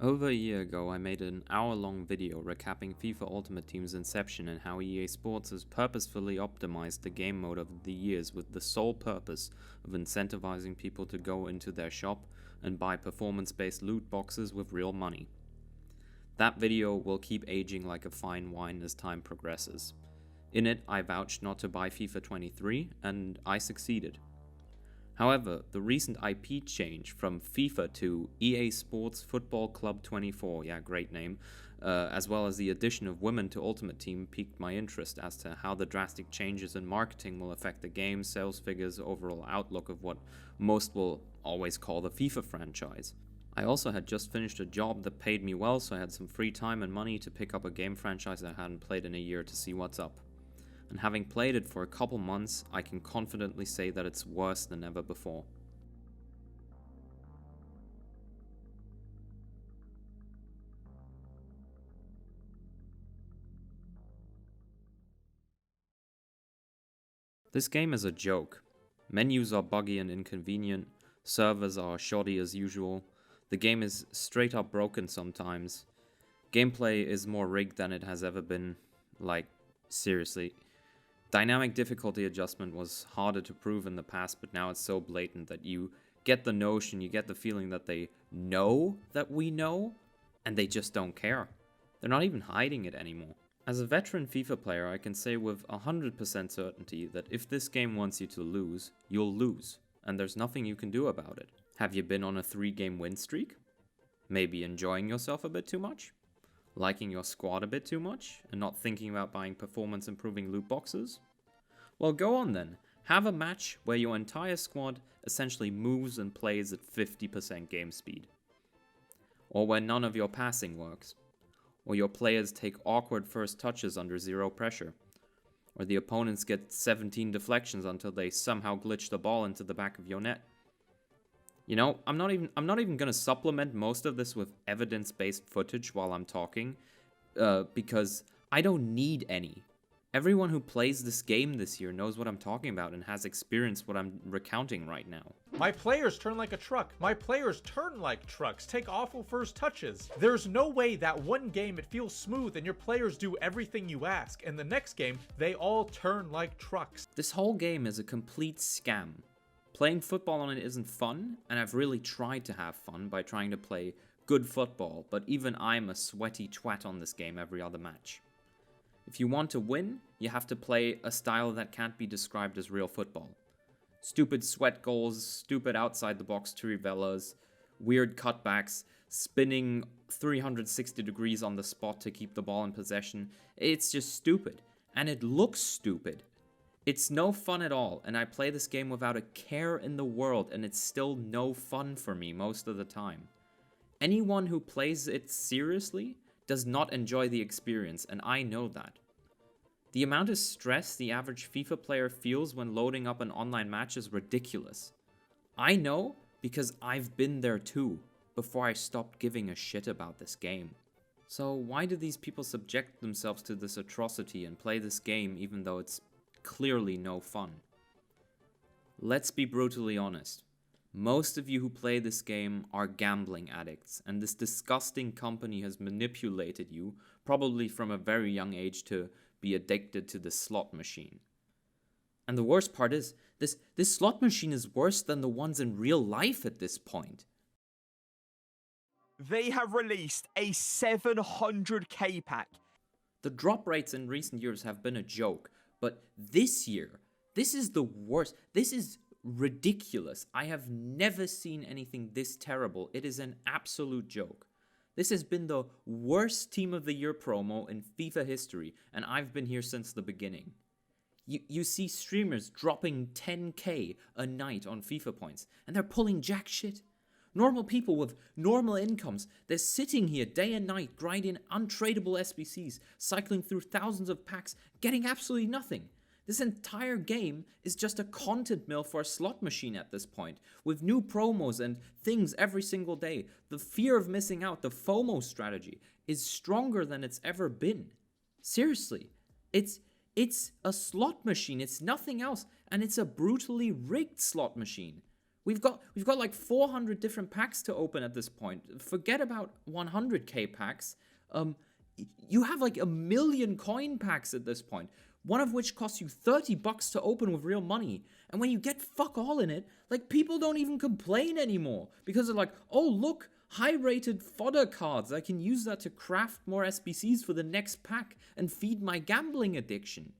Over a year ago, I made an hour-long video recapping FIFA Ultimate Team's inception and how EA Sports has purposefully optimized the game mode over the years with the sole purpose of incentivizing people to go into their shop and buy performance-based loot boxes with real money. That video will keep aging like a fine wine as time progresses. In it, I vouched not to buy FIFA 23, and I succeeded. However, the recent IP change from FIFA to EA Sports Football Club 24, yeah, great name, as well as the addition of women to Ultimate Team piqued my interest as to how the drastic changes in marketing will affect the game, sales figures, overall outlook of what most will always call the FIFA franchise. I also had just finished a job that paid me well, so I had some free time and money to pick up a game franchise I hadn't played in a year to see what's up. And having played it for a couple months, I can confidently say that it's worse than ever before. This game is a joke. Menus are buggy and inconvenient, servers are shoddy as usual, the game is straight up broken sometimes, gameplay is more rigged than it has ever been, like, seriously. Dynamic difficulty adjustment was harder to prove in the past, but now it's so blatant that you get the notion, you get the feeling that they know that we know, and they just don't care. They're not even hiding it anymore. As a veteran FIFA player, I can say with 100% certainty that if this game wants you to lose, you'll lose, and there's nothing you can do about it. Have you been on a 3-game win streak? Maybe enjoying yourself a bit too much? Liking your squad a bit too much, and not thinking about buying performance improving loot boxes? Well, go on then. Have a match where your entire squad essentially moves and plays at 50% game speed. Or where none of your passing works. Or your players take awkward first touches under zero pressure. Or the opponents get 17 deflections until they somehow glitch the ball into the back of your net. You know, I'm not even gonna supplement most of this with evidence-based footage while I'm talking, because I don't need any. Everyone who plays this game this year knows what I'm talking about and has experienced what I'm recounting right now. My players turn like a truck. My players turn like trucks, take awful first touches. There's no way that one game it feels smooth and your players do everything you ask, and the next game, they all turn like trucks. This whole game is a complete scam. Playing football on it isn't fun, and I've really tried to have fun by trying to play good football, but even I'm a sweaty twat on this game every other match. If you want to win, you have to play a style that can't be described as real football. Stupid sweat goals, stupid outside the box trivelas, weird cutbacks, spinning 360 degrees on the spot to keep the ball in possession. It's just stupid, and it looks stupid. It's no fun at all, and I play this game without a care in the world, and it's still no fun for me most of the time. Anyone who plays it seriously does not enjoy the experience, and I know that. The amount of stress the average FIFA player feels when loading up an online match is ridiculous. I know because I've been there too, before I stopped giving a shit about this game. So why do these people subject themselves to this atrocity and play this game even though it's clearly no fun? Let's be brutally honest. Most of you who play this game are gambling addicts, and this disgusting company has manipulated you, probably from a very young age, to be addicted to the slot machine. And the worst part is, this slot machine is worse than the ones in real life at this point. They have released a 700k pack. The drop rates in recent years have been a joke, but this year, this is the worst. This is ridiculous. I have never seen anything this terrible. It is an absolute joke. This has been the worst Team of the Year promo in FIFA history, and I've been here since the beginning. You see streamers dropping 10k a night on FIFA points, and they're pulling jack shit. Normal people with normal incomes, they're sitting here day and night grinding untradeable SBCs, cycling through thousands of packs, getting absolutely nothing. This entire game is just a content mill for a slot machine at this point, with new promos and things every single day. The fear of missing out, the FOMO strategy, is stronger than it's ever been. Seriously, it's a slot machine, it's nothing else, and it's a brutally rigged slot machine. We've got like 400 different packs to open at this point. Forget about 100k packs. You have like 1 million coin packs at this point, one of which costs you $30 to open with real money. And when you get fuck all in it, like, people don't even complain anymore because they're like, oh look, high-rated fodder cards. I can use that to craft more SBCs for the next pack and feed my gambling addiction.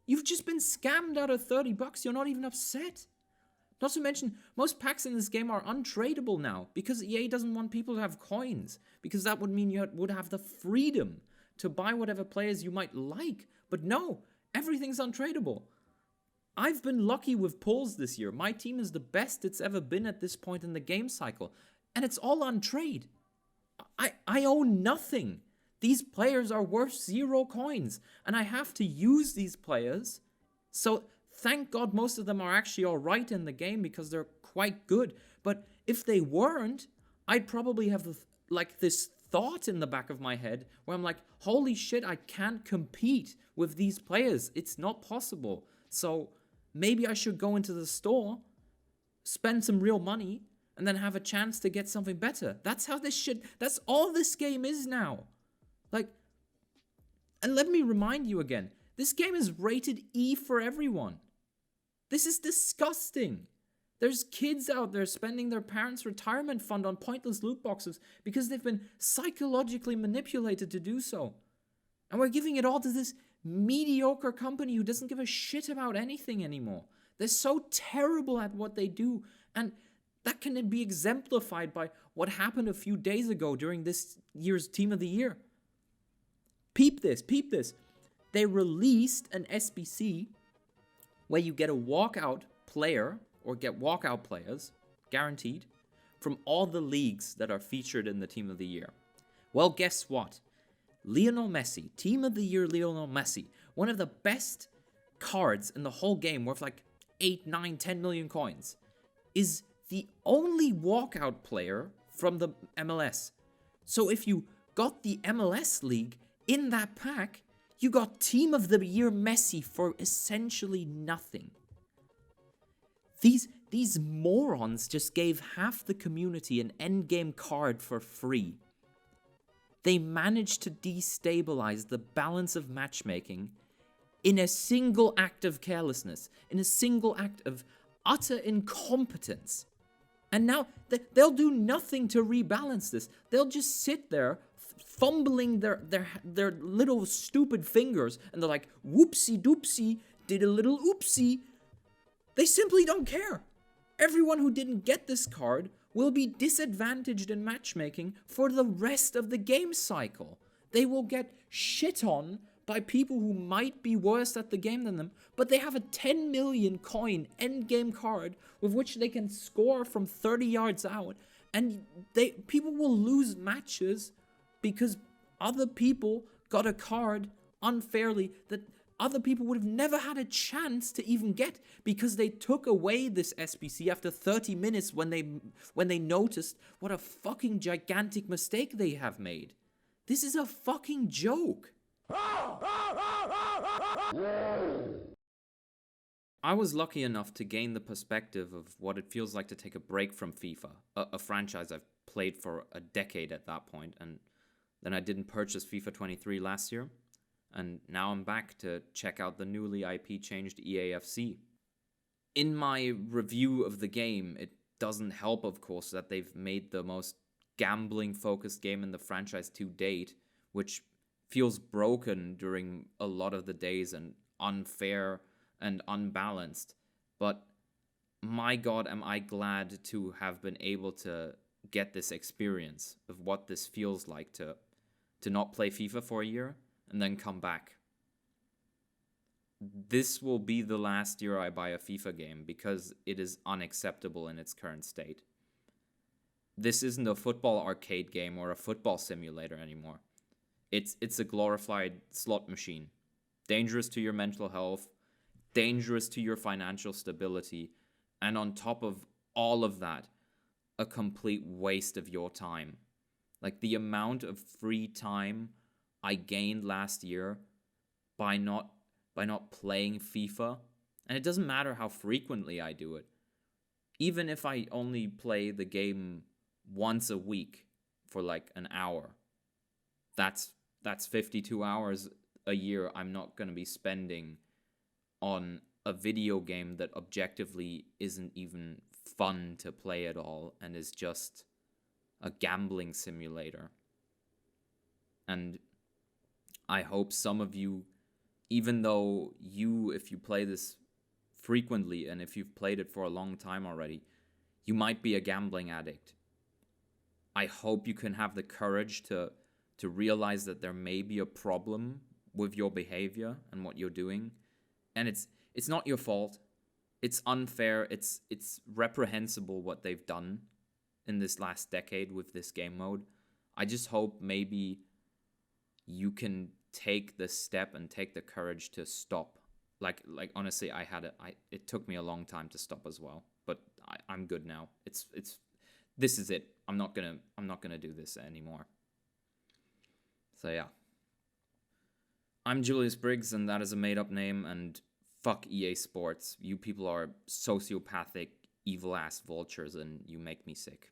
You've just been scammed out of $30. You're not even upset. Not to mention, most packs in this game are untradeable now because EA doesn't want people to have coins, because that would mean you would have the freedom to buy whatever players you might like. But no, everything's untradeable. I've been lucky with pulls this year. My team is the best it's ever been at this point in the game cycle, and it's all untrade. I own nothing. These players are worth 0 coins, and I have to use these players. So thank God most of them are actually alright in the game because they're quite good. But if they weren't, I'd probably have this thought in the back of my head where I'm like, holy shit, I can't compete with these players. It's not possible. So maybe I should go into the store, spend some real money, and then have a chance to get something better. That's all this game is now. Like, and let me remind you again, this game is rated E for everyone. This is disgusting. There's kids out there spending their parents' retirement fund on pointless loot boxes because they've been psychologically manipulated to do so. And we're giving it all to this mediocre company who doesn't give a shit about anything anymore. They're so terrible at what they do, and that can be exemplified by what happened a few days ago during this year's Team of the Year. Peep this. They released an SBC where you get a walkout player, or get walkout players, guaranteed, from all the leagues that are featured in the Team of the Year. Well, guess what? Lionel Messi, Team of the Year Lionel Messi, one of the best cards in the whole game, worth like 8, 9, 10 million coins, is the only walkout player from the MLS. So if you got the MLS league in that pack, you got Team of the Year Messi for essentially nothing. These morons just gave half the community an endgame card for free. They managed to destabilize the balance of matchmaking in a single act of carelessness, in a single act of utter incompetence. And now they'll do nothing to rebalance this. They'll just sit there fumbling their little stupid fingers, and they're like, whoopsie doopsie, did a little oopsie. They simply don't care. Everyone who didn't get this card will be disadvantaged in matchmaking for the rest of the game cycle. They will get shit on by people who might be worse at the game than them, but they have a 10 million coin endgame card with which they can score from 30 yards out, and people will lose matches because other people got a card unfairly that other people would have never had a chance to even get because they took away this SBC after 30 minutes when they noticed what a fucking gigantic mistake they have made. This is a fucking joke. I was lucky enough to gain the perspective of what it feels like to take a break from FIFA, a franchise I've played for a decade at that point, and then I didn't purchase FIFA 23 last year. And now I'm back to check out the newly IP-changed EAFC. In my review of the game, it doesn't help, of course, that they've made the most gambling-focused game in the franchise to date, which feels broken during a lot of the days and unfair and unbalanced. But my God, am I glad to have been able to get this experience of what this feels like to not play FIFA for a year and then come back. This will be the last year I buy a FIFA game because it is unacceptable in its current state. This isn't a football arcade game or a football simulator anymore. It's a glorified slot machine. Dangerous to your mental health, dangerous to your financial stability, and on top of all of that, a complete waste of your time. Like, the amount of free time I gained last year by not playing FIFA, and it doesn't matter how frequently I do it. even if I only play the game once a week for like an hour, that's 52 hours a year I'm not going to be spending on a video game that objectively isn't even fun to play at all and is just a gambling simulator. And I hope some of you, even though if you play this frequently and if you've played it for a long time already, you might be a gambling addict. I hope you can have the courage to realize that there may be a problem with your behavior and what you're doing. And it's not your fault. It's unfair. It's reprehensible what they've done in this last decade with this game mode. I just hope maybe you can take the step and take the courage to stop. Like honestly, it took me a long time to stop as well, but I'm good now. This is it. I'm not gonna do this anymore. So yeah. I'm Julius Briggs, and that is a made-up name, and fuck EA Sports. You people are sociopathic, evil-ass vultures, and you make me sick.